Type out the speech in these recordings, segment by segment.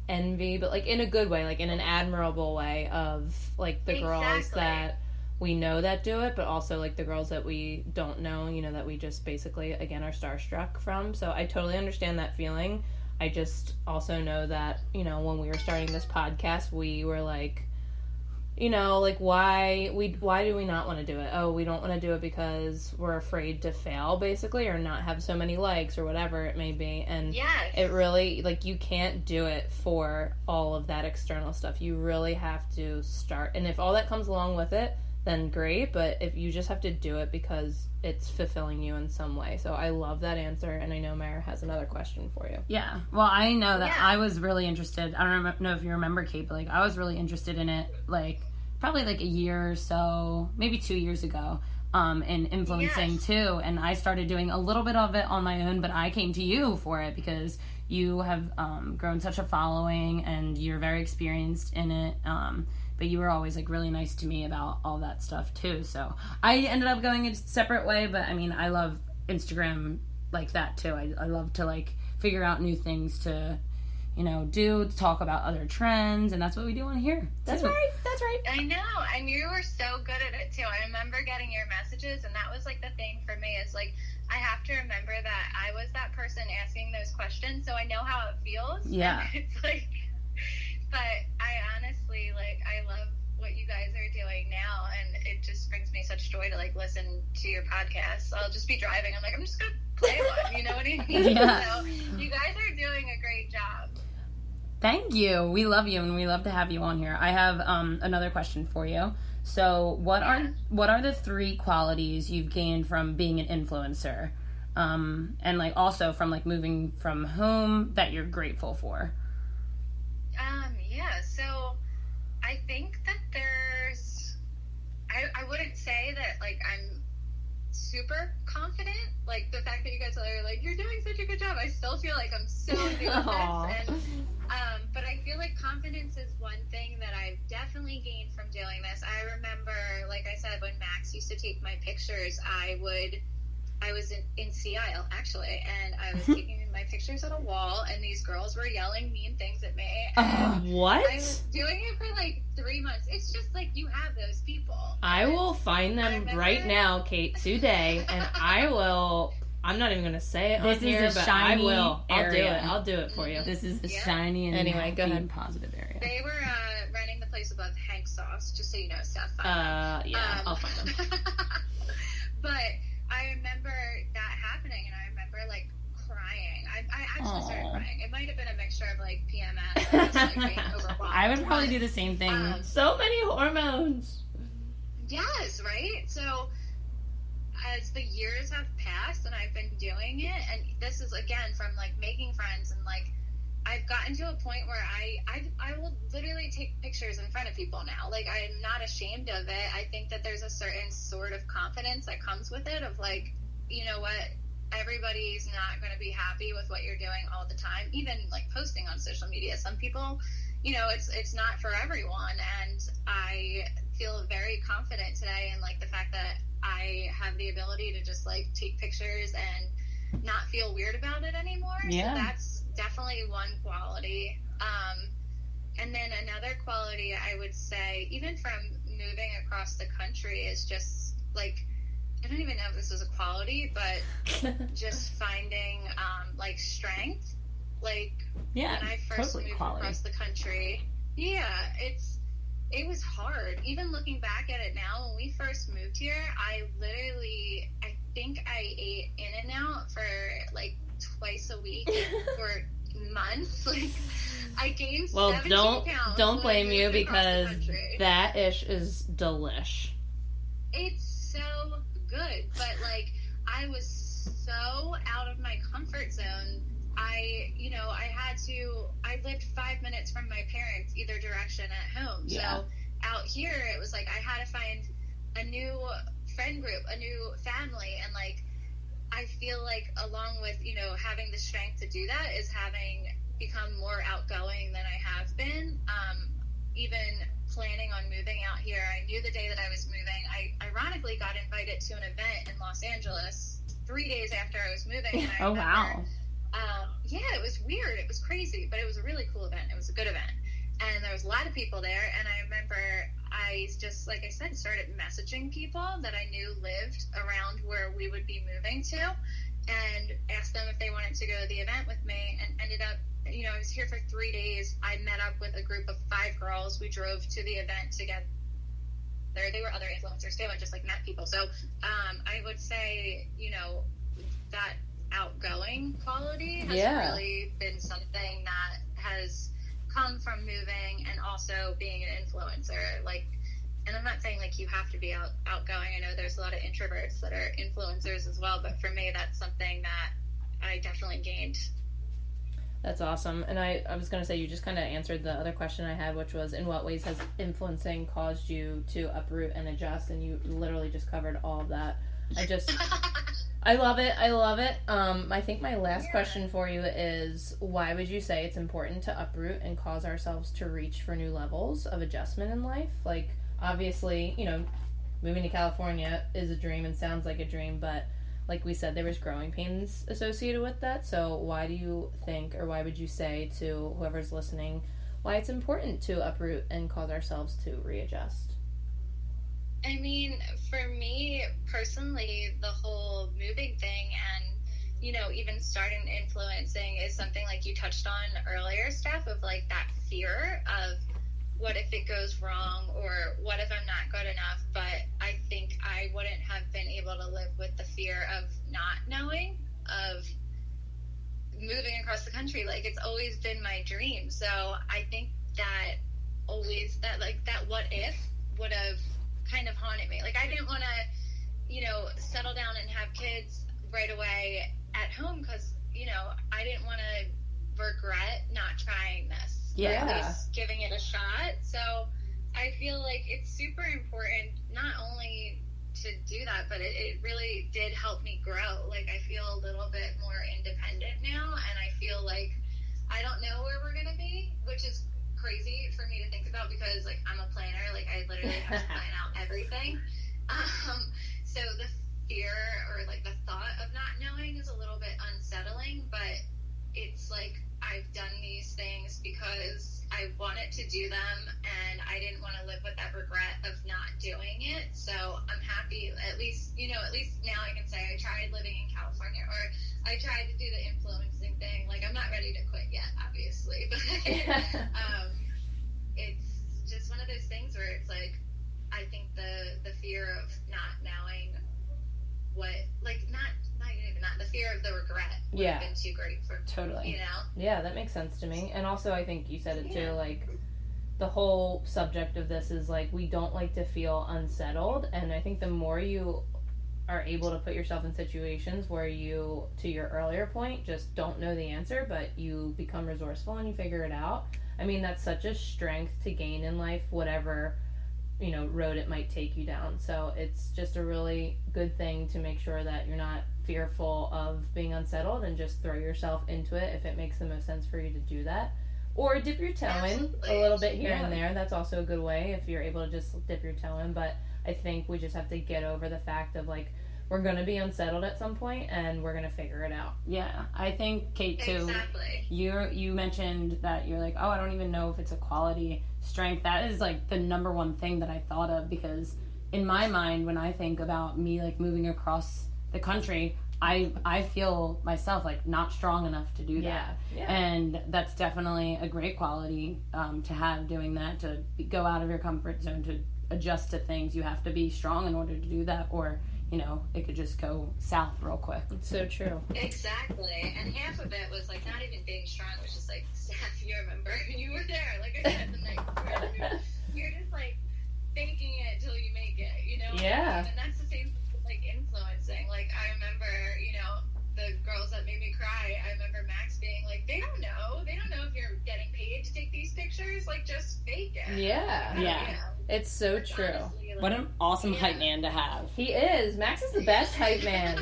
envy, but, like, in a good way, like, in an admirable way of, like, the girls that we know that do it, but also, like, the girls that we don't know, you know, that we just basically, again, are starstruck from. So I totally understand that feeling. I just also know that, you know, when we were starting this podcast, we were like, you know, like, why do we not want to do it? Oh, we don't want to do it because we're afraid to fail, basically, or not have so many likes, or whatever it may be. And it really, like, you can't do it for all of that external stuff. You really have to start. And if all that comes along with it, then great. But if you just have to do it because it's fulfilling you in some way. So I love that answer. And I know Mara has another question for you. Yeah. Well, I know that I was really interested. I don't know if you remember, Cait, but, like, I was really interested in it, like, probably, like, a year or so, maybe 2 years ago, in influencing too. And I started doing a little bit of it on my own, but I came to you for it because you have grown such a following and you're very experienced in it. But you were always, like, really nice to me about all that stuff too. So I ended up going a separate way, but I mean, I love Instagram like that too. I love to, like, figure out new things to, you know, to talk about other trends, and that's what we do on here. That's right. I know, and you were so good at it too. I remember getting your messages, and that was, like, the thing for me is, like, I have to remember that I was that person asking those questions, so I know how it feels. Yeah. And it's like, but I honestly, like, I love what you guys are doing now, and it just brings me such joy to, like, listen to your podcast. I'll just be driving. I'm like, I'm just gonna play one. You know what I mean? Yeah. So you guys are doing a great job. Thank you. We love you, and we love to have you on here. I have another question for you. So, what are the 3 qualities you've gained from being an influencer, and, like, also from, like, moving from home that you're grateful for? Yeah. So, I think that there's. I wouldn't say that, like, I'm super confident. Like, the fact that you guys are like, you're doing such a good job, I still feel like I'm so doing this. And but I feel like confidence is one thing that I've definitely gained from doing this. I remember, like I said, when Max used to take my pictures, I was in Sea Isle, actually, and I was taking my pictures at a wall, and these girls were yelling mean things at me. What? I was doing it for, like, 3 months. It's just, like, you have those people. I will find them right now, Cait, today, and I'm not even going to say it on here, but I will. I'll do it for you. This is the shiny and anyway, go ahead. Positive area. They were renting the place above Hank Sauce, just so you know, Steph. I'll find them. But I remember that happening, and I remember, like, crying. I actually started crying. It might have been a mixture of, like, PMS and just, like, being overwhelmed. I would probably do the same thing. So many hormones. Yes, right? So, as the years have passed and I've been doing it, and this is, again, from, like, making friends, and, like, I've gotten to a point where I will literally take pictures in front of people now. Like, I'm not ashamed of it. I think that there's a certain sort of confidence that comes with it of, like, you know what, everybody's not going to be happy with what you're doing all the time. Even, like, posting on social media, some people, you know, it's not for everyone, and I feel very confident today in, like, the fact that I have the ability to just, like, take pictures and not feel weird about it anymore. Yeah. So that's definitely one quality. And then another quality I would say, even from moving across the country, is just, like, I don't even know if this is a quality, but just finding, like, strength. Like, when I first moved across the country, it was hard. Even looking back at it now, when we first moved here, I think I ate In-N-Out for, like, twice a week for months. Like, I gained 17 pounds. Don't blame you, because that ish is delish. It's so good, but, like, I was so out of my comfort zone. I lived 5 minutes from my parents either direction at home. Yeah. So out here, it was like I had to find a new friend group, a new family, and, like, I feel like along with, you know, having the strength to do that is having become more outgoing than I have been. Even planning on moving out here, I knew the day that I was moving. I ironically got invited to an event in Los Angeles 3 days after I was moving. And I remember, wow. Yeah, it was weird. It was crazy, but it was a really cool event. It was a good event. And there was a lot of people there, and I remember I just, like I said, started messaging people that I knew lived around where we would be moving to, and asked them if they wanted to go to the event with me, and ended up, I was here for 3 days. I met up with a group of 5 girls. We drove to the event together. They were other influencers too, and just like met people. So I would say, that outgoing quality has really been something that has come from moving, and also being an influencer. Like, and I'm not saying like you have to be outgoing. I know there's a lot of introverts that are influencers as well, but for me, that's something that I definitely gained. That's awesome. And I was going to say, you just kind of answered the other question I had, which was, in what ways has influencing caused you to uproot and adjust? And you literally just covered all of that. I love it. I think my last question for you is, why would you say it's important to uproot and cause ourselves to reach for new levels of adjustment in life? Like, obviously, moving to California is a dream and sounds like a dream, but like we said, there was growing pains associated with that. So why do you think, or why would you say to whoever's listening, why it's important to uproot and cause ourselves to readjust? I mean, for me personally, the whole moving thing and, even starting influencing is something like you touched on earlier, Steph, of like that fear of what if it goes wrong, or what if I'm not good enough? But I think I wouldn't have been able to live with the fear of not knowing, of moving across the country. Like, it's always been my dream. So I think that that what if would have kind of haunted me. Like, I didn't want to, settle down and have kids right away at home, because, I didn't want to regret not trying this. Yeah. Or at least giving it a shot. So I feel like it's super important not only to do that, but it really did help me grow. Like, I feel a little bit more independent now, and I feel like I don't know where we're going to be, which is crazy for me to think about, because like I'm a planner. Like, I literally have to plan out everything. So the fear, or like the thought of not knowing, is a little bit unsettling, but it's like I've done these things because I wanted to do them, and I didn't want to live with that regret of not doing it. So I'm happy, at least now I can say I tried living in California, or I tried to do the influencing thing. Like, I'm not ready to quit yet, obviously, but it's just one of those things where it's like, I think the fear of not knowing what, like, not even that, the fear of the regret would have been too great for me. Totally. Yeah, that makes sense to me. And also, I think you said it too, like, the whole subject of this is like, we don't like to feel unsettled, and I think the more you are able to put yourself in situations where you, to your earlier point, just don't know the answer, but you become resourceful and you figure it out. I mean, that's such a strength to gain in life, whatever road it might take you down. So it's just a really good thing to make sure that you're not fearful of being unsettled, and just throw yourself into it if it makes the most sense for you to do that, or dip your toe in a little bit here and there. That's also a good way if you're able to just dip your toe in. But I think we just have to get over the fact of like, we're going to be unsettled at some point, and we're going to figure it out. Yeah, I think, Cait, too, exactly. You mentioned that you're like, oh, I don't even know if it's a quality strength. That is like the number one thing that I thought of, because in my mind, when I think about me like moving across the country, I feel myself like not strong enough to do that. Yeah. And that's definitely a great quality to have, doing that, to go out of your comfort zone, to adjust to things. You have to be strong in order to do that, or it could just go south real quick. It's so true. Exactly. And half of it was like not even being strong, it was just like, Steph, you remember, you were there, like I said the night before. You're just like faking it till you make it, Yeah. And that's the same like influencing. Like, I remember, the girls that made me cry, I remember Max being like, they don't know if you're getting paid to take these pictures, like, just fake it. Yeah. It's so true. Honestly, like, what an awesome hype man to have. He is. Max is the best hype man.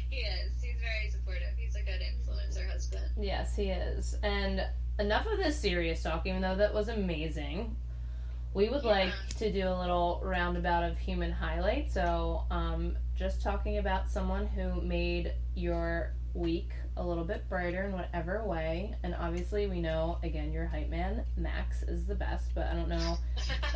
He is. He's very supportive. He's a good influencer husband. Yes, he is. And enough of this serious talk, even though that was amazing. We would like to do a little roundabout of human highlights. So, just talking about someone who made your week a little bit brighter in whatever way. And obviously we know, again, your hype man, Max, is the best, but I don't know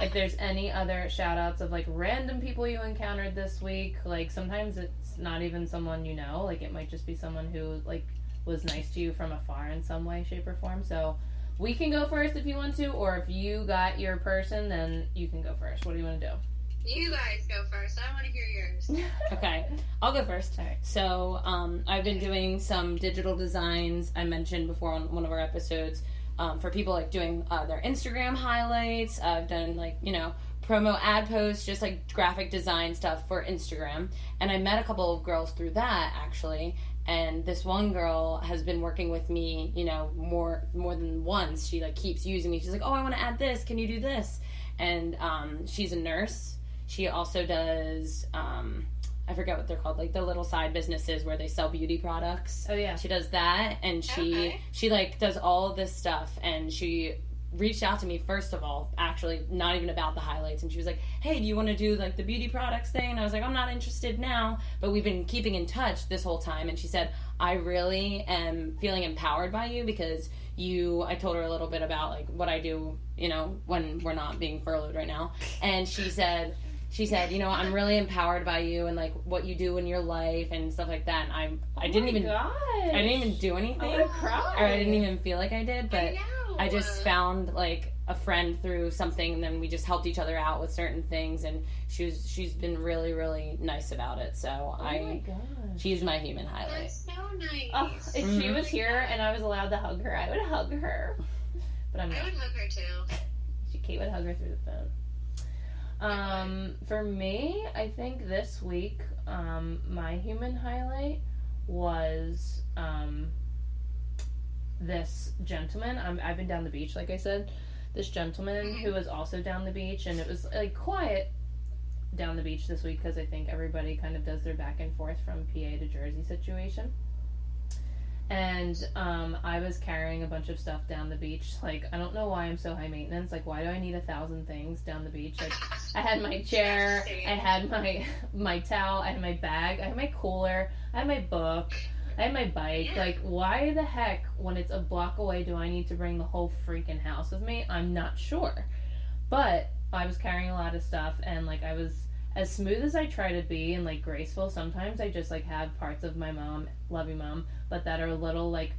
if there's any other shout outs of like random people you encountered this week. Like sometimes it's not even someone you know, like it might just be someone who like was nice to you from afar in some way, shape, or form. So we can go first if you want to, or if you got your person, then you can go first. What do you want to do? You guys go first. I want to hear yours. Okay, I'll go first. All right. So, I've been doing some digital designs. I mentioned before on one of our episodes for people like doing their Instagram highlights. I've done like, you know, promo ad posts, just like graphic design stuff for Instagram. And I met a couple of girls through that actually. And this one girl has been working with me, you know, more than once. She like keeps using me. She's like, oh, I want to add this. Can you do this? And she's a nurse. She also does, I forget what they're called, like the little side businesses where they sell beauty products. Oh, yeah. She does that, and she like does all of this stuff, and she reached out to me, first of all, actually, not even about the highlights, and she was like, hey, do you want to do like the beauty products thing? And I was like, I'm not interested now, but we've been keeping in touch this whole time, and she said, I really am feeling empowered by you because I told her a little bit about like what I do, you know, when we're not being furloughed right now, and she said, you know, I'm really empowered by you and like what you do in your life and stuff like that. And I didn't even do anything, or I didn't even feel like I did, but I just found like a friend through something, and then we just helped each other out with certain things, and she's been really, really nice about it. So she's my human highlight. That's so nice. Oh, if she was here and I was allowed to hug her, I would hug her. But I'm not. I would hug her too. Kate would hug her through the phone. For me, I think this week, my human highlight was, this gentleman. I've been down the beach, like I said. This gentleman who was also down the beach, and it was, like, quiet down the beach this week, because I think everybody kind of does their back and forth from PA to Jersey situation. And I was carrying a bunch of stuff down the beach. Like, I don't know why I'm so high maintenance. Like, why do I need 1,000 things down the beach? Like, I had my chair, I had my towel, I had my bag, I had my cooler, I had my book, I had my bike. Yeah. Like, why the heck, when it's a block away, do I need to bring the whole freaking house with me? I'm not sure. But I was carrying a lot of stuff, and, like, I was as smooth as I try to be and, like, graceful. Sometimes I just, like, have parts of my mom, love you, Mom, but that are a little, like,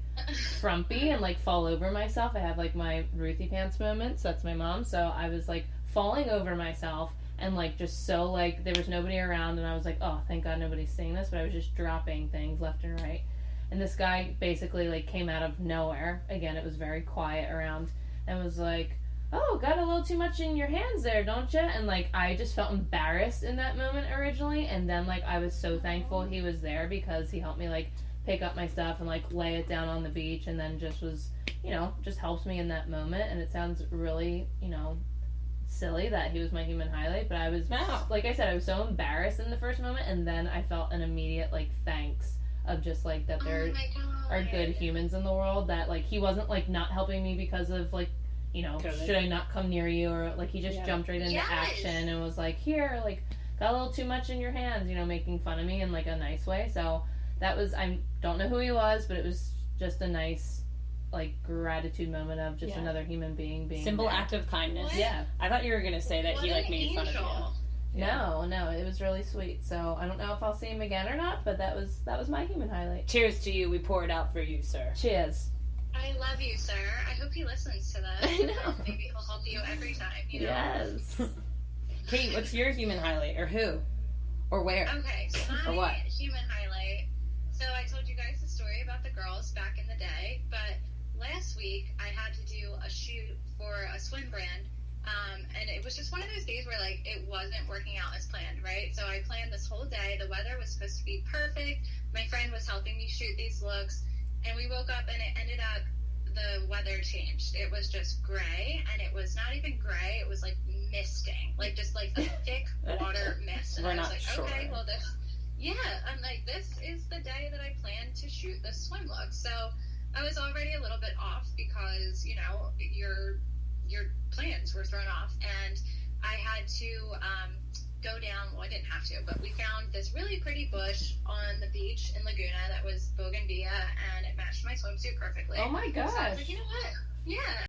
frumpy and, like, fall over myself. I have, like, my Ruthie Pants moments. That's my mom. So I was, like, falling over myself and, like, just so, like, there was nobody around, and I was like, oh, thank God nobody's seeing this, but I was just dropping things left and right. And this guy basically, like, came out of nowhere. Again, it was very quiet around, and was like, oh, got a little too much in your hands there, don't you? And, like, I just felt embarrassed in that moment originally, and then, like, I was so thankful he was there because he helped me, like, pick up my stuff and, like, lay it down on the beach, and then just was, you know, just helped me in that moment. And it sounds really, you know, silly that he was my human highlight, but I was, like I said, I was so embarrassed in the first moment, and then I felt an immediate, like, thanks of just, like, that there are good humans in the world, that, like, he wasn't, like, not helping me because of, like, you know, should I not come near you, or, like, he just jumped right into action and was like, here, like, got a little too much in your hands, you know, making fun of me in, like, a nice way. So that was, I don't know who he was, but it was just a nice, like, gratitude moment of just another human being simple there. Act of kindness. What? Yeah. I thought you were gonna say that he like made fun of you. No, it was really sweet. So I don't know if I'll see him again or not, but that was my human highlight. Cheers to you. We pour it out for you, sir. Cheers. I love you, sir. I hope he listens to this. I know. Maybe he'll help you every time, you know? Yes. Cait, what's your human highlight, or who, or where? Okay, so or my what? human highlight. So I told you guys the story about the girls back in the day, but last week I had to do a shoot for a swim brand, and it was just one of those days where, like, it wasn't working out as planned, right? So I planned this whole day. The weather was supposed to be perfect. My friend was helping me shoot these looks, and we woke up and it ended up the weather changed. It was just gray, and it was not even gray. It was like misting, like just like a thick water mist. And We're I was not like, sure. okay, well I'm like, this is the day that I planned to shoot the swim look. So I was already a little bit off because, you know, your plans were thrown off, and I had to go down, well, I didn't have to, but we found this really pretty bush on the beach in Laguna that was bougainvillea, and it matched my swimsuit perfectly. Oh my gosh. So I was like, you know what? Yeah.